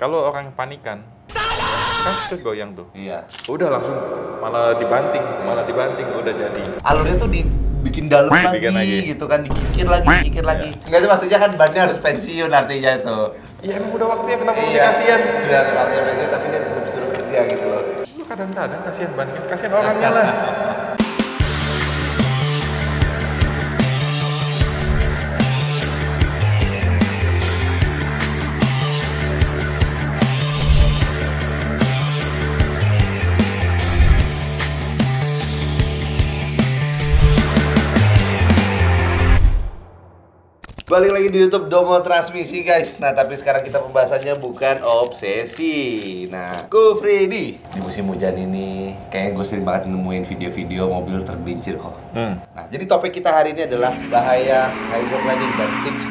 Kalau orang panikan, kan situ goyang tuh. Iya. Udah langsung malah dibanting udah jadi. Alurnya tuh dibikin dalam lagi gitu kan, dikikir lagi. Enggak, itu maksudnya kan bannya harus pensiun artinya itu. Iya emang udah waktunya, kenapa mesti kasihan? Udah waktunya pensiun tapi dia tetap suruh kerja gitu loh. Lu kadang-kadang kasihan ban, kasihan orangnya lah. Balik lagi di YouTube Domo Transmisi guys. Nah tapi sekarang kita pembahasannya bukan obsesi. Nah, Ko Freddy, di musim hujan ini kayaknya gue sering banget nemuin video-video mobil tergelincir kok. Nah jadi topik kita hari ini adalah bahaya hydroplaning dan tips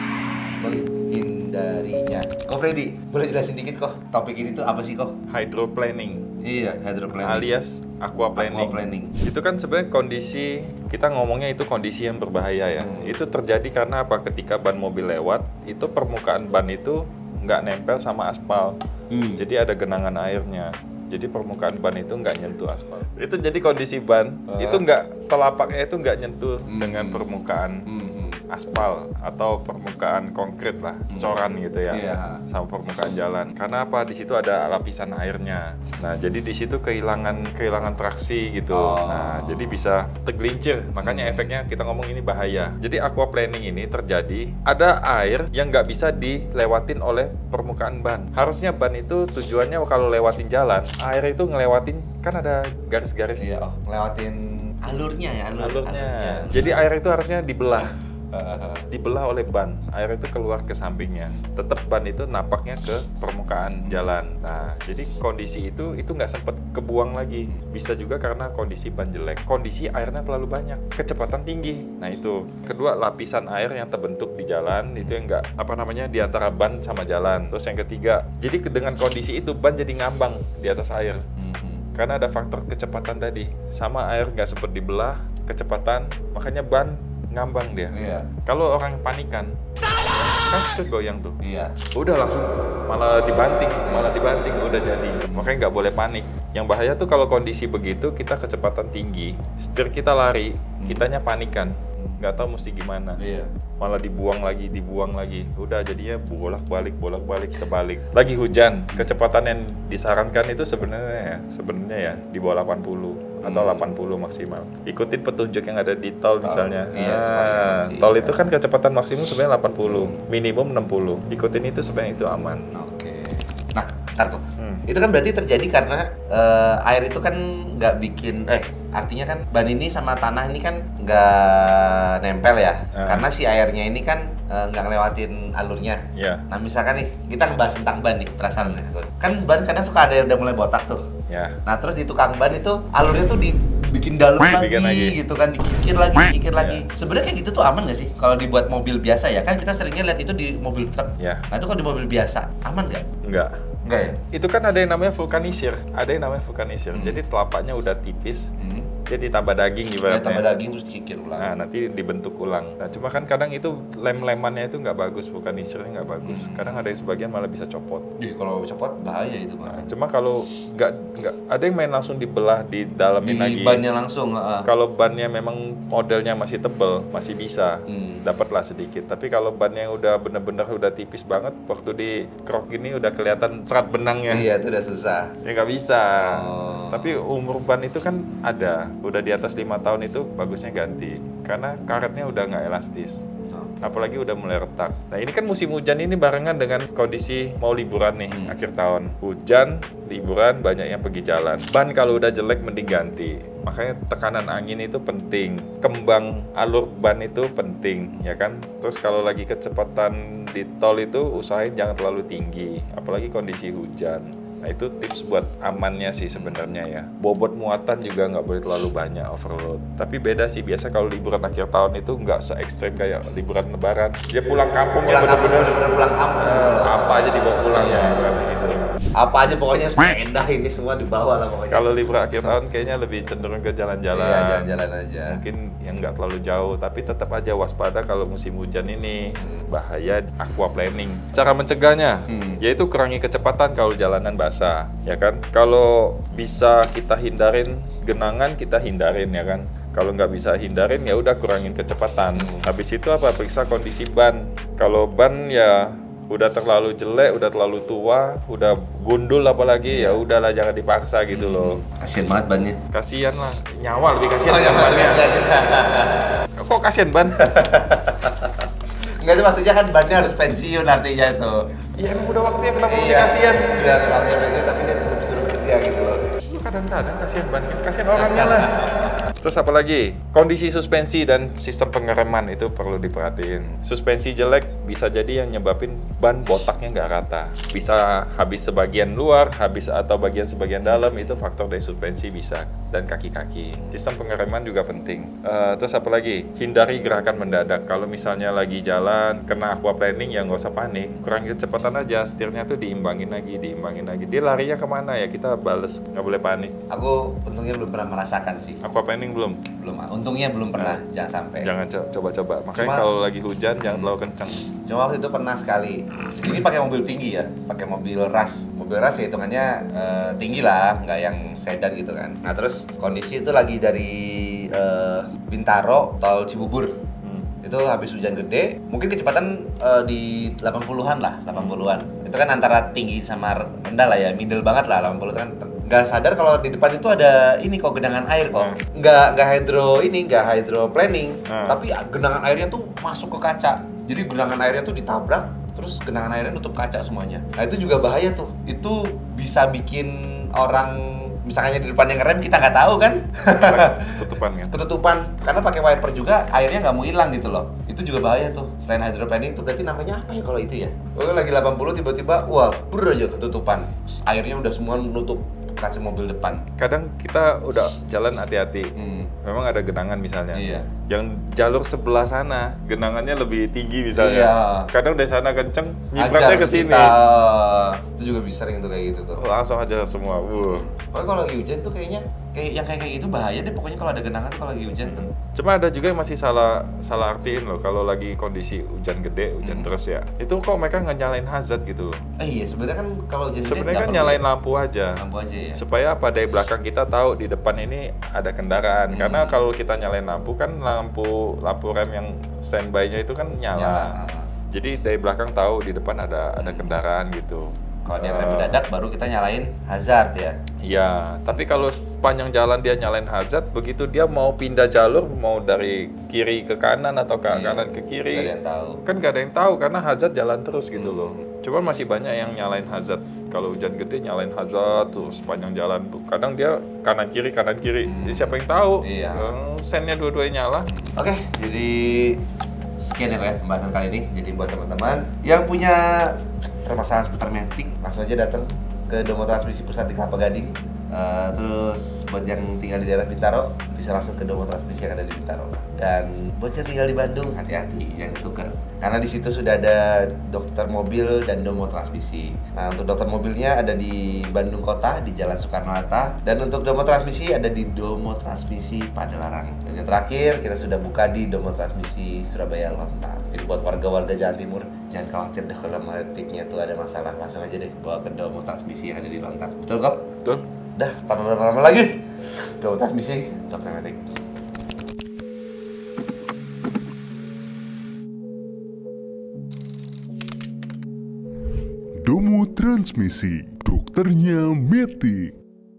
menghindarinya. Ko Freddy, boleh jelasin dikit kok topik ini tuh apa sih kok? Hydroplaning. Iya, hydroplaning Alias aquaplaning. Aquaplaning. Itu kan sebenarnya kondisi, kita ngomongnya itu kondisi yang berbahaya ya. Itu terjadi karena apa? Ketika ban mobil lewat, itu permukaan ban itu nggak nempel sama aspal. Jadi ada genangan airnya. Jadi permukaan ban itu nggak nyentuh aspal. Itu jadi kondisi ban, itu nggak, telapaknya itu nggak nyentuh dengan permukaan aspal atau permukaan konkret lah, coran gitu ya, sama permukaan jalan. Karena apa? Di situ ada lapisan airnya. Nah, jadi di situ kehilangan traksi gitu. Nah, jadi bisa tergelincir. Makanya efeknya kita ngomong ini bahaya. Jadi aquaplaning ini terjadi, ada air yang nggak bisa dilewatin oleh permukaan ban. Harusnya ban itu tujuannya kalau lewatin jalan, air itu ngelewatin, kan ada garis-garis. Iya, ngelewatin alurnya ya, alurnya. Jadi air itu harusnya dibelah oleh ban, air itu keluar ke sampingnya, tetap ban itu napaknya ke permukaan jalan. Nah, jadi kondisi itu nggak sempet kebuang lagi. Bisa juga karena kondisi ban jelek, kondisi airnya terlalu banyak, kecepatan tinggi. Nah itu kedua, lapisan air yang terbentuk di jalan itu yang nggak di antara ban sama jalan. Terus yang ketiga, jadi dengan kondisi itu ban jadi ngambang di atas air. Karena ada faktor kecepatan tadi, sama air nggak sempet dibelah, kecepatan, makanya ban ngambang dia. Kalau orang panikan, kan situ goyang tuh. Udah langsung malah dibanting udah jadi. Makanya nggak boleh panik. Yang bahaya tuh kalau kondisi begitu, kita kecepatan tinggi, setir kita lari, kitanya panikan, nggak tahu mesti gimana. Malah dibuang lagi. Udah jadinya bolak-balik terbalik. Lagi hujan, kecepatan yang disarankan itu sebenarnya ya di bawah 80 atau 80 maksimal. Ikutin petunjuk yang ada di tol misalnya. Tol itu kan kecepatan maksimum sebenarnya 80, minimum 60. Ikutin itu sebenarnya itu aman. Oke. Nah, ntar kok. Itu kan berarti terjadi karena air itu kan nggak bikin, artinya kan ban ini sama tanah ini kan nggak nempel ya. Karena si airnya ini kan nggak ngelewatin alurnya. Nah misalkan nih, kita ngebahas tentang ban nih, perasaan kan ban kadang suka ada yang udah mulai botak tuh. Nah terus di tukang ban itu alurnya tuh dibikin dalam lagi gitu kan, dikikir lagi. Sebenarnya kayak gitu tuh aman nggak sih kalau dibuat mobil biasa ya? Kan kita seringnya lihat itu di mobil truk. Nah itu kalau di mobil biasa aman nggak? Enggak ya? Itu kan ada yang namanya vulkanisir. Jadi telapaknya udah tipis, dia ditambah daging ibaratnya. Tambah daging terus dikikir ulang. Nah nanti dibentuk ulang. Nah cuma kan kadang itu lem-lemannya itu nggak bagus, vulkanisirnya nggak bagus. Kadang ada yang sebagian malah bisa copot. Kalau copot bahaya itu. Nah, cuma kalau nggak ada yang main langsung dibelah, di dalamin lagi. Di bannya langsung. Kalau bannya memang modelnya masih tebel, masih bisa dapatlah sedikit. Tapi kalau bannya udah bener-bener udah tipis banget, waktu di krok ini udah kelihatan serat benangnya. Iya itu udah susah. Ya nggak bisa. Tapi umur ban itu kan ada, udah di atas 5 tahun itu bagusnya ganti. Karena karetnya udah nggak elastis. Apalagi udah mulai retak. Nah ini kan musim hujan ini barengan dengan kondisi mau liburan nih, akhir tahun. Hujan, liburan, banyak yang pergi jalan. Ban kalau udah jelek mending ganti. Makanya tekanan angin itu penting. Kembang alur ban itu penting, ya kan? Terus kalau lagi kecepatan di tol itu usahain jangan terlalu tinggi. Apalagi kondisi hujan. Nah itu tips buat amannya sih sebenarnya ya. Bobot muatan juga nggak boleh terlalu banyak overload. Tapi beda sih, biasa kalau liburan akhir tahun itu nggak se-ekstrim kayak liburan lebaran. Dia pulang kampung ya bener-bener pulang kampung. apa aja dibawa pulang ya gitu. Apa aja pokoknya sepeda ini semua dibawa lah pokoknya. Kalau libur akhir tahun kayaknya lebih cenderung ke jalan-jalan. Iya, jalan-jalan aja. Mungkin yang nggak terlalu jauh, tapi tetap aja waspada kalau musim hujan ini. Bahaya aquaplaning. Cara mencegahnya, yaitu kurangi kecepatan kalau jalanan basah, ya kan? Kalau bisa kita hindarin genangan, kita hindarin, ya kan? Kalau nggak bisa hindarin, ya udah kurangin kecepatan. Habis itu apa? Periksa kondisi ban. Kalau ban ya udah terlalu jelek, udah terlalu tua, udah gundul apalagi, ya udahlah jangan dipaksa gitu loh. Kasian banget bannya. Kasian lah, nyawa lebih kasian kan bannya. Kok kasian ban? Enggak, itu maksudnya kan bannya harus pensiun artinya itu. Ya emang udah waktunya, kenapa mesti kasian? Udah waktunya pensiun tapi dia tetap suruh kerja gitu loh. Kadang-kadang kasihan ban, kasihan orangnya lah. Terus apa lagi? Kondisi suspensi dan sistem pengereman itu perlu diperhatiin. Suspensi jelek bisa jadi yang nyebabin ban botaknya nggak rata. Bisa habis sebagian luar, habis atau sebagian dalam, itu faktor dari suspensi bisa. Dan kaki-kaki. Sistem pengereman juga penting. Terus apa lagi? Hindari gerakan mendadak. Kalau misalnya lagi jalan, kena aquaplaning ya nggak usah panik. Kurangi kecepatan aja, setirnya tuh diimbangin lagi. Dia larinya kemana ya? Kita bales, nggak boleh panik. Aku untungnya belum pernah merasakan sih. Aquaplaning belum? Belum, untungnya belum pernah, jangan sampai. Jangan coba-coba. Makanya kalau lagi hujan jangan terlalu kencang. Cuma waktu itu pernah sekali. Segini pakai mobil tinggi ya, pakai mobil ras. Mobil ras ya hitungannya tinggi lah, nggak yang sedan gitu kan. Nah terus kondisi itu lagi dari Bintaro, tol Cibubur. Itu habis hujan gede, mungkin kecepatan di 80-an lah, 80-an. Itu kan antara tinggi sama rendah lah ya, middle banget lah, 80 itu kan. Nggak sadar kalau di depan itu ada ini kok, genangan air kok. Nggak hydroplaning, tapi genangan airnya tuh masuk ke kaca. Jadi genangan airnya tuh ditabrak, terus genangan airnya nutup kaca semuanya. Nah itu juga bahaya tuh. Itu bisa bikin orang, misalnya di depan yang ngerem kita nggak tahu kan. Ketutupan karena pakai wiper juga, airnya nggak mau hilang gitu loh. Itu juga bahaya tuh. Selain hydroplaning itu berarti namanya apa ya kalau itu ya? Oh lagi 80 tiba-tiba wah aja ketutupan, airnya udah semua nutup kaca mobil depan. Kadang kita udah jalan hati-hati, memang ada genangan misalnya. Iya. Yang jalur sebelah sana genangannya lebih tinggi misalnya. Iya. Kadang dari sana kenceng, nyipratnya ke sini. Itu juga bisa sering tuh kayak gitu tuh. Langsung aja semua. Pokoknya kalau lagi hujan tuh kayaknya kayak gitu bahaya deh. Pokoknya kalau ada genangan tuh kalau lagi hujan tuh. Cuma ada juga yang masih salah artiin loh kalau lagi kondisi hujan gede, hujan terus ya. Itu kok mereka nggak nyalain hazard gitu loh. Iya, sebenarnya kan kalau hujan gede sebenarnya kan nyalain lampu aja. Lampu aja ya. Supaya apa, dari belakang kita tahu di depan ini ada kendaraan. Karena kalau kita nyalain lampu kan lampu rem yang standby-nya itu kan nyala. Jadi dari belakang tahu di depan ada kendaraan gitu. Kalau dia rem mendadak baru kita nyalain hazard ya. Iya, tapi kalau sepanjang jalan dia nyalain hazard, begitu dia mau pindah jalur, mau dari kiri ke kanan atau ke kanan ke kiri, gak ada yang tahu. Kan gak ada yang tahu karena hazard jalan terus gitu loh. Cuman masih banyak yang nyalain hazard. Kalau hujan gede nyalain hazard terus sepanjang jalan tuh. Kadang dia kanan kiri. Jadi siapa yang tahu? Iya. Sennya dua-duanya nyala. Oke, jadi sekian ya pembahasan kali ini. Jadi buat teman-teman yang punya permasalahan seputar matic, langsung aja datang ke Domo Transmisi Pusat di Kelapa Gading. Terus buat yang tinggal di daerah Bintaro bisa langsung ke Domo Transmisi yang ada di Bintaro. Dan buat yang tinggal di Bandung hati-hati jangan ketukar, karena di situ sudah ada dokter mobil dan Domo Transmisi. Nah untuk dokter mobilnya ada di Bandung Kota di Jalan Soekarno-Hatta, dan untuk Domo Transmisi ada di Domo Transmisi Padalarang. Dan yang terakhir kita sudah buka di Domo Transmisi Surabaya Lontar. Jadi buat warga-warga Jawa Timur jangan khawatir dah kalau maticnya tuh ada masalah, langsung aja deh bawa ke Domo Transmisi yang ada di Lontar. Betul kok? Betul. Dah, tanpa lama lagi. Domo Transmisi, dokter matic. Domo Transmisi, dokternya matic.